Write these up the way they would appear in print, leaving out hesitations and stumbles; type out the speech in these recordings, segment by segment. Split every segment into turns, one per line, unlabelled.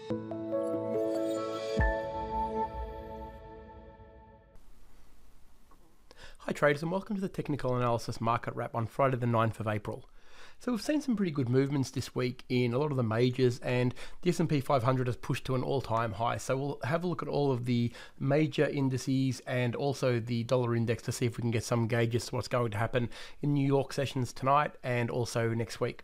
Hi traders, and welcome to the Technical Analysis Market Wrap on Friday the 9th of April. So we've seen some pretty good movements this week in a lot of the majors, and the S&P 500 has pushed to an all-time high. So we'll have a look at all of the major indices and also the dollar index to see if we can get some gauges to what's going to happen in New York sessions tonight and also next week.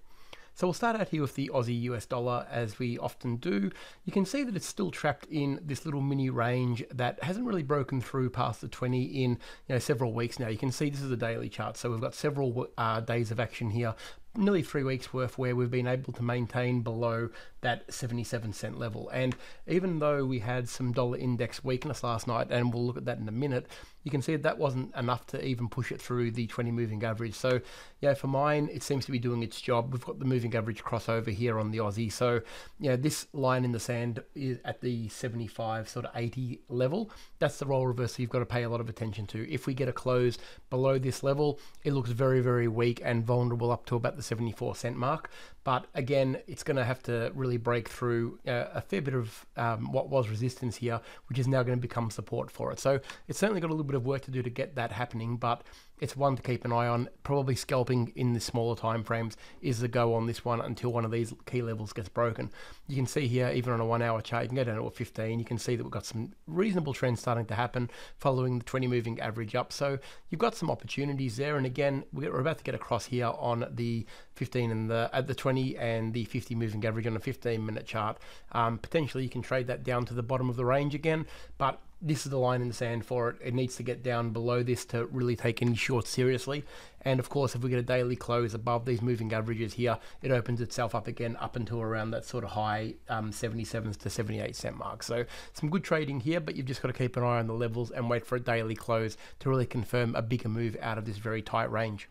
So we'll start out here with the Aussie US dollar, as we often do. You can see that it's still trapped in this little mini range that hasn't really broken through past the 20 in several weeks now. You can see this is a daily chart, so we've got several days of action here, nearly 3 weeks worth, where we've been able to maintain below that 77-cent level. And even though we had some dollar index weakness last night, and we'll look at that in a minute, you can see that wasn't enough to even push it through the 20 moving average. So yeah, for mine, it seems to be doing its job. We've got the moving average crossover here on the Aussie. So this line in the sand is at the 75 sort of 80 level. That's the role reversal you've got to pay a lot of attention to. If we get a close below this level, it looks very, very weak and vulnerable up to about the 74-cent mark. But again, it's going to have to really break through a fair bit of what was resistance here, which is now going to become support for it. So it's certainly got a little bit of work to do to get that happening, but it's one to keep an eye on. Probably scalping in the smaller time frames is the go on this one until one of these key levels gets broken. You can see here, even on a 1 hour chart, you can go down to a 15. You can see that we've got some reasonable trends starting to happen following the 20 moving average up. So you've got some opportunities there. And again, we're about to get across here on the 15 and the 20 and the 50 moving average on a 15-minute chart. Potentially you can trade that down to the bottom of the range again, but this is the line in the sand for it. It needs to get down below this to really take any shorts seriously. And of course, if we get a daily close above these moving averages here, it opens itself up again up until around that sort of high 77 to 78 cent mark. So some good trading here, but you've just got to keep an eye on the levels and wait for a daily close to really confirm a bigger move out of this very tight range.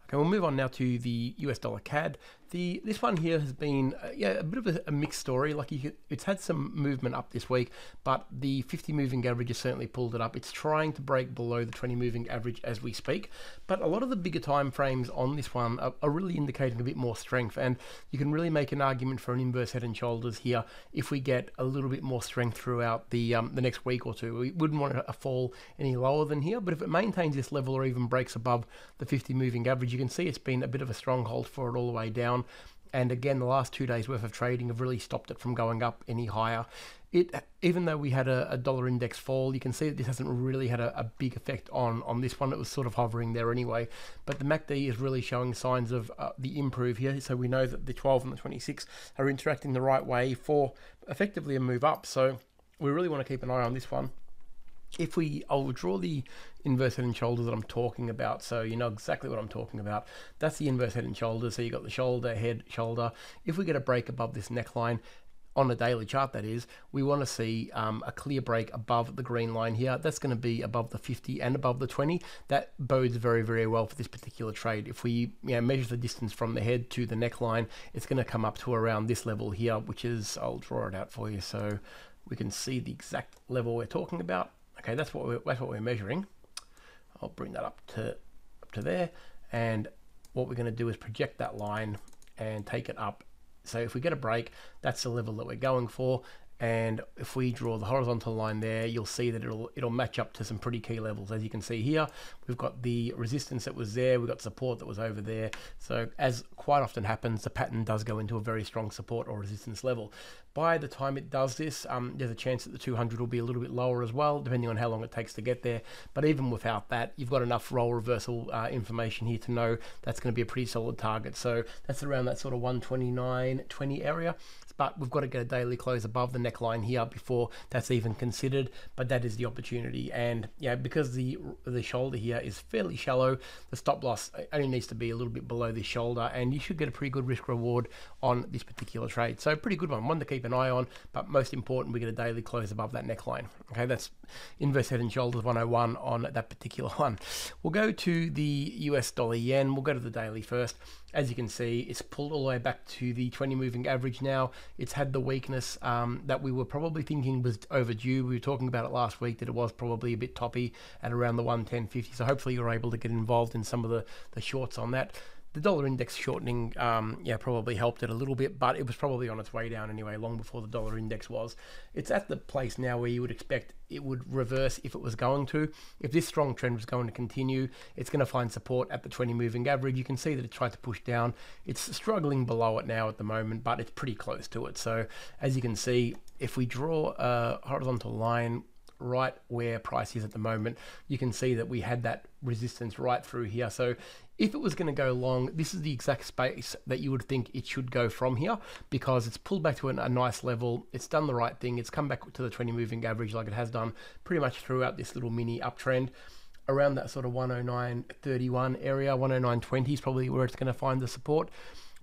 Okay, we'll move on now to the US dollar CAD. This one here has been a bit of a mixed story. It's had some movement up this week, but the 50 moving average has certainly pulled it up. It's trying to break below the 20 moving average as we speak, but a lot of the bigger time frames on this one are really indicating a bit more strength, and you can really make an argument for an inverse head and shoulders here if we get a little bit more strength throughout the next week or two. We wouldn't want a fall any lower than here, but if it maintains this level or even breaks above the 50 moving average, you can see it's been a bit of a stronghold for it all the way down. And again, the last 2 days worth of trading have really stopped it from going up any higher. Even though we had a dollar index fall, you can see that this hasn't really had a big effect on this one. It was sort of hovering there anyway. But the MACD is really showing signs of the improve here. So we know that the 12 and the 26 are interacting the right way for effectively a move up. So we really want to keep an eye on this one. I'll draw the inverse head and shoulders that I'm talking about, so you know exactly what I'm talking about. That's the inverse head and shoulders. So you got the shoulder, head, shoulder. If we get a break above this neckline, on a daily chart that is, we want to see a clear break above the green line here. That's going to be above the 50 and above the 20. That bodes very, very well for this particular trade. If we measure the distance from the head to the neckline, it's going to come up to around this level here, which is, I'll draw it out for you so we can see the exact level we're talking about. Okay, that's what we're measuring. I'll bring that up to there, and what we're going to do is project that line and take it up. So if we get a break, that's the level that we're going for. And if we draw the horizontal line there, you'll see that it'll match up to some pretty key levels. As you can see here, we've got the resistance that was there, we've got support that was over there. So as quite often happens, the pattern does go into a very strong support or resistance level. By the time it does this, there's a chance that the 200 will be a little bit lower as well, depending on how long it takes to get there. But even without that, you've got enough role reversal information here to know that's going to be a pretty solid target. So that's around that sort of 129.20 area. But we've got to get a daily close above the neckline here before that's even considered. But that is the opportunity. And yeah, because the shoulder here is fairly shallow, the stop loss only needs to be a little bit below this shoulder, and you should get a pretty good risk reward on this particular trade. So pretty good one to keep an eye on, but most important, we get a daily close above that neckline. Okay, that's inverse head and shoulders 101 on that particular one. We'll go to the US dollar yen. We'll go to the daily first. As you can see, it's pulled all the way back to the 20 moving average now. It's had the weakness that we were probably thinking was overdue. We were talking about it last week, that it was probably a bit toppy at around the 110.50. So hopefully you're able to get involved in some of the shorts on that. The dollar index shortening, yeah, probably helped it a little bit, but it was probably on its way down anyway, long before the dollar index was. It's at the place now where you would expect it would reverse if it was going to. If this strong trend was going to continue, it's going to find support at the 20 moving average. You can see that it tried to push down. It's struggling below it now at the moment, but it's pretty close to it. So as you can see, if we draw a horizontal line right where price is at the moment, you can see that we had that resistance right through here. So if it was going to go long, this is the exact space that you would think it should go from here, because it's pulled back to a nice level. It's done the right thing. It's come back to the 20 moving average like it has done pretty much throughout this little mini uptrend. Around that sort of 109.31 area, 109.20 is probably where it's going to find the support.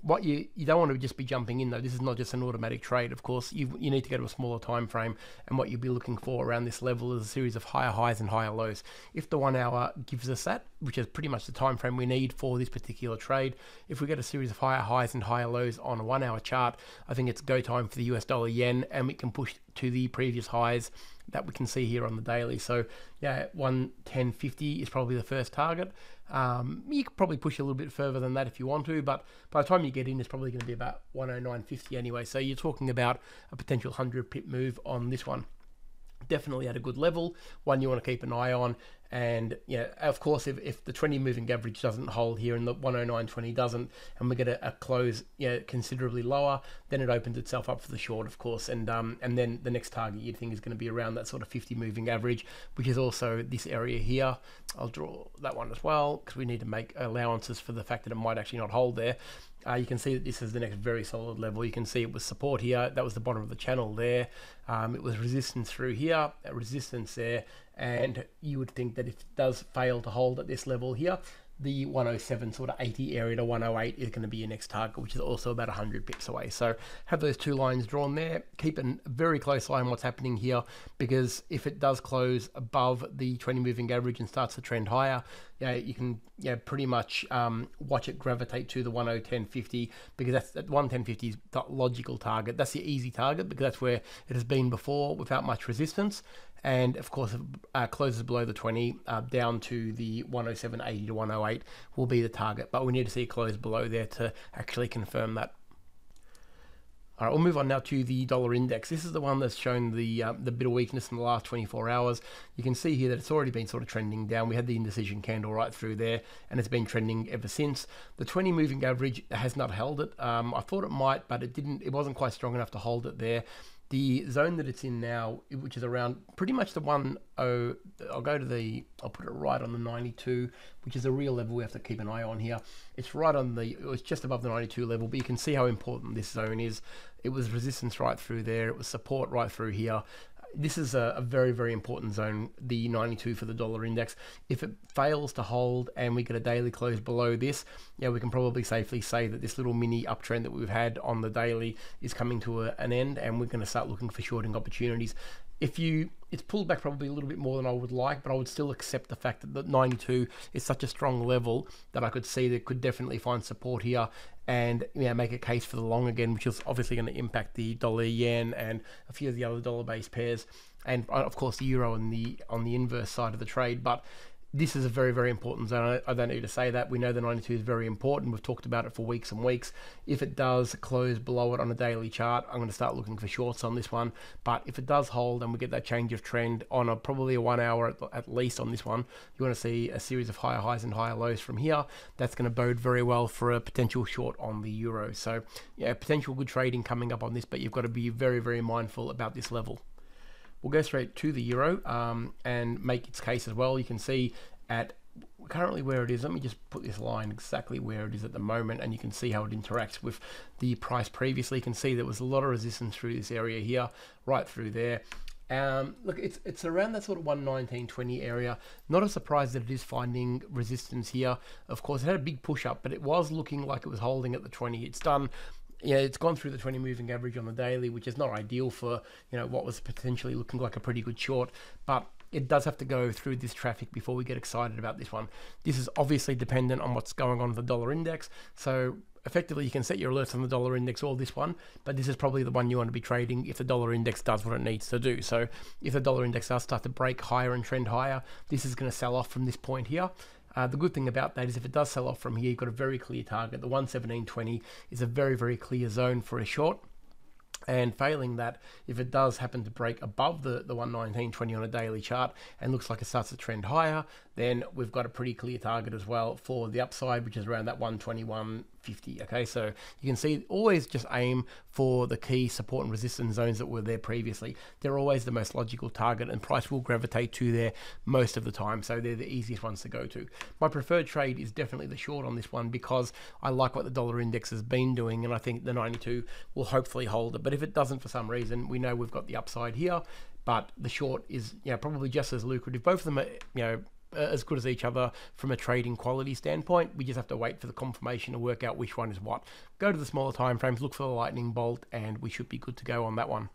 What you don't want to just be jumping in though. This is not just an automatic trade. Of course, you need to go to a smaller time frame, and what you'll be looking for around this level is a series of higher highs and higher lows. If the 1 hour gives us that, which is pretty much the time frame we need for this particular trade, if we get a series of higher highs and higher lows on a 1 hour chart, I think it's go time for the US dollar yen, and we can push to the previous highs that we can see here on the daily. So yeah, 110.50 is probably the first target. You could probably push a little bit further than that if you want to, but by the time you get in, it's probably going to be about 109.50 anyway. So you're talking about a potential 100 pip move on this one. Definitely at a good level, one you want to keep an eye on. And yeah, of course, if the 20 moving average doesn't hold here and the 109.20 doesn't, and we get a close considerably lower, then it opens itself up for the short, of course. And then the next target you'd think is going to be around that sort of 50 moving average, which is also this area here. I'll draw that one as well, because we need to make allowances for the fact that it might actually not hold there. You can see that this is the next very solid level. You can see it was support here. That was the bottom of the channel there. It was resistance through here, resistance there. And you would think that if it does fail to hold at this level here, the 107 sort of 80 area to 108 is going to be your next target, which is also about 100 pips away. So have those two lines drawn there. Keep a very close eye on what's happening here, because if it does close above the 20 moving average and starts to trend higher, you can pretty much watch it gravitate to the 110.50, because that's at 110.50 is the logical target. That's the easy target, because that's where it has been before without much resistance. And of course, if it closes below the 20, down to the 107.80 to 108 will be the target. But we need to see it close below there to actually confirm that. All right, we'll move on now to the dollar index. This is the one that's shown the bit of weakness in the last 24 hours. You can see here that it's already been sort of trending down. We had the indecision candle right through there, and it's been trending ever since. The 20 moving average has not held it. I thought it might, but it didn't. It wasn't quite strong enough to hold it there. The zone that it's in now, which is around pretty much the 10, I'll put it right on the 92, which is a real level we have to keep an eye on here. It's right on it's just above the 92 level, but you can see how important this zone is. It was resistance right through there. It was support right through here. This is a very, very important zone, the 92 for the dollar index. If it fails to hold and we get a daily close below this, we can probably safely say that this little mini uptrend that we've had on the daily is coming to an end, and we're going to start looking for shorting opportunities. It's pulled back probably a little bit more than I would like, but I would still accept the fact that the 92 is such a strong level that I could see that could definitely find support here and make a case for the long again, which is obviously going to impact the dollar yen and a few of the other dollar-based pairs, and of course the euro on the inverse side of the trade. But this is a very, very important zone. I don't need to say that. We know the 92 is very important. We've talked about it for weeks and weeks. If it does close below it on a daily chart, I'm going to start looking for shorts on this one. But if it does hold and we get that change of trend on probably a 1 hour at least on this one, you want to see a series of higher highs and higher lows from here. That's going to bode very well for a potential short on the euro. So potential good trading coming up on this, but you've got to be very, very mindful about this level. We'll go straight to the euro and make its case as well. You can see at currently where it is. Let me just put this line exactly where it is at the moment, and you can see how it interacts with the price previously. You can see there was a lot of resistance through this area here, right through there. Look, it's around that sort of 119.20 area. Not a surprise that it is finding resistance here. Of course, it had a big push up, but it was looking like it was holding at the 20. It's done. It's gone through the 20 moving average on the daily, which is not ideal for what was potentially looking like a pretty good short, but it does have to go through this traffic before we get excited about this one. This is obviously dependent on what's going on with the dollar index, so effectively you can set your alerts on the dollar index or this one, but this is probably the one you want to be trading if the dollar index does what it needs to do. So if the dollar index does start to break higher and trend higher, this is going to sell off from this point here. The good thing about that is if it does sell off from here, you've got a very clear target. The 117.20 is a very, very clear zone for a short. And failing that, if it does happen to break above the 119.20 on a daily chart and looks like it starts to trend higher, then we've got a pretty clear target as well for the upside, which is around that 121.50. Okay, so you can see always just aim for the key support and resistance zones that were there previously. They're always the most logical target, and price will gravitate to there most of the time, so they're the easiest ones to go to. My preferred trade is definitely the short on this one because I like what the dollar index has been doing, and I think the 92 will hopefully hold it. But if it doesn't for some reason, we know we've got the upside here, but the short is probably just as lucrative. Both of them are as good as each other from a trading quality standpoint. We just have to wait for the confirmation to work out which one is what. Go to the smaller time frames, look for the lightning bolt, and we should be good to go on that one.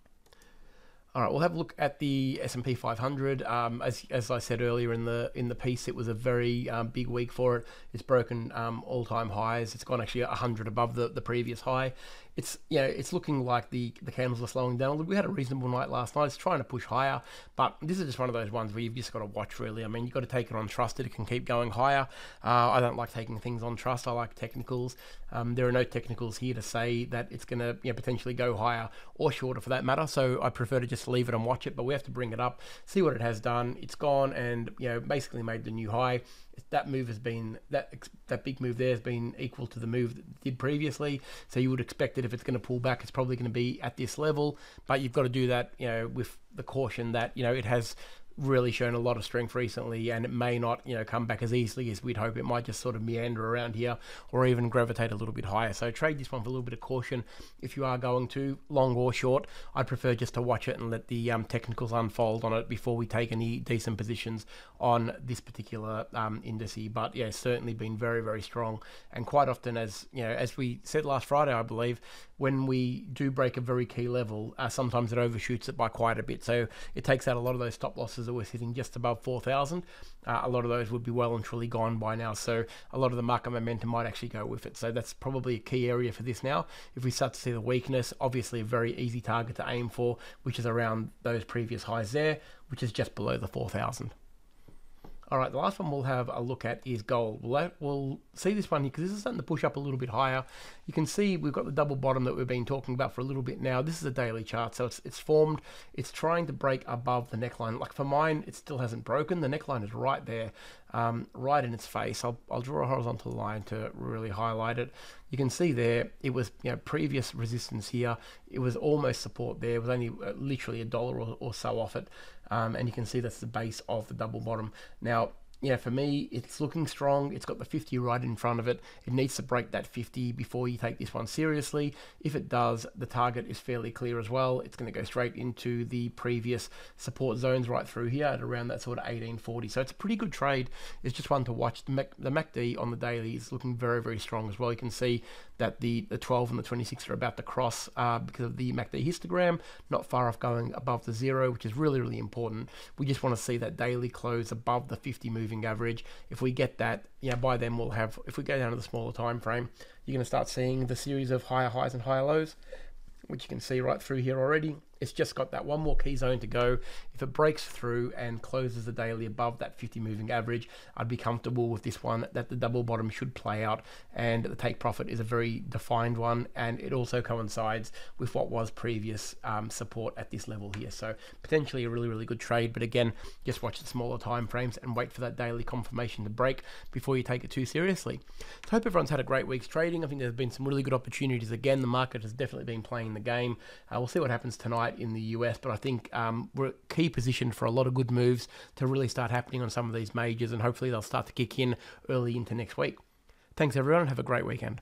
All right, we'll have a look at the S&P 500. As I said earlier in the piece, it was a very big week for it. It's broken all-time highs. It's gone actually 100 above the previous high. It's looking like the candles are slowing down. We had a reasonable night last night. It's trying to push higher, but this is just one of those ones where you've just got to watch, really. I mean, you've got to take it on trust that it can keep going higher. I don't like taking things on trust. I like technicals. There are no technicals here to say that it's going to potentially go higher or shorter for that matter, so I prefer to just leave it and watch it, but we have to bring it up, see what it has done. It's gone and basically made the new high. That move has been, that big move there has been equal to the move that it did previously, so you would expect that if it's going to pull back, it's probably going to be at this level, but you've got to do that with the caution that it has really shown a lot of strength recently, and it may not come back as easily as we'd hope. It might just sort of meander around here or even gravitate a little bit higher, so trade this one for a little bit of caution if you are going to, long or short. I'd prefer just to watch it and let the technicals unfold on it before we take any decent positions on this particular index. But it's certainly been very, very strong, and quite often, as we said last Friday, I believe, when we do break a very key level, sometimes it overshoots it by quite a bit, so it takes out a lot of those stop losses that were sitting just above 4,000. A lot of those would be well and truly gone by now, so a lot of the market momentum might actually go with it. So that's probably a key area for this now. If we start to see the weakness, obviously a very easy target to aim for, which is around those previous highs there, which is just below the 4,000. All right, the last one we'll have a look at is gold. We'll see this one here because this is starting to push up a little bit higher. You can see we've got the double bottom that we've been talking about for a little bit now. This is a daily chart, so it's formed. It's trying to break above the neckline. Like for mine, it still hasn't broken. The neckline is right there, right in its face. I'll draw a horizontal line to really highlight it. You can see there, it was previous resistance here. It was almost support there. It was only literally $1 or so off it. And you can see that's the base of the double bottom. Now, for me, it's looking strong. It's got the 50 right in front of it. It needs to break that 50 before you take this one seriously. If it does, the target is fairly clear as well. It's going to go straight into the previous support zones right through here at around that sort of 1840. So it's a pretty good trade. It's just one to watch. The MACD on the daily is looking very, very strong as well. You can see that the 12 and the 26 are about to cross because of the MACD histogram, not far off going above the 0, which is really, really important. We just want to see that daily close above the 50 moving average. If we get that, by then we'll have, if we go down to the smaller time frame, you're going to start seeing the series of higher highs and higher lows, which you can see right through here already. It's just got that one more key zone to go. If it breaks through and closes the daily above that 50 moving average, I'd be comfortable with this one, that the double bottom should play out, and the take profit is a very defined one, and it also coincides with what was previous support at this level here. So potentially a really, really good trade, but again, just watch the smaller time frames and wait for that daily confirmation to break before you take it too seriously. So I hope everyone's had a great week's trading. I think there's been some really good opportunities. Again, the market has definitely been playing the game. We'll see what happens tonight in the US, but I think we're key positioned for a lot of good moves to really start happening on some of these majors, and hopefully they'll start to kick in early into next week. Thanks everyone, and have a great weekend.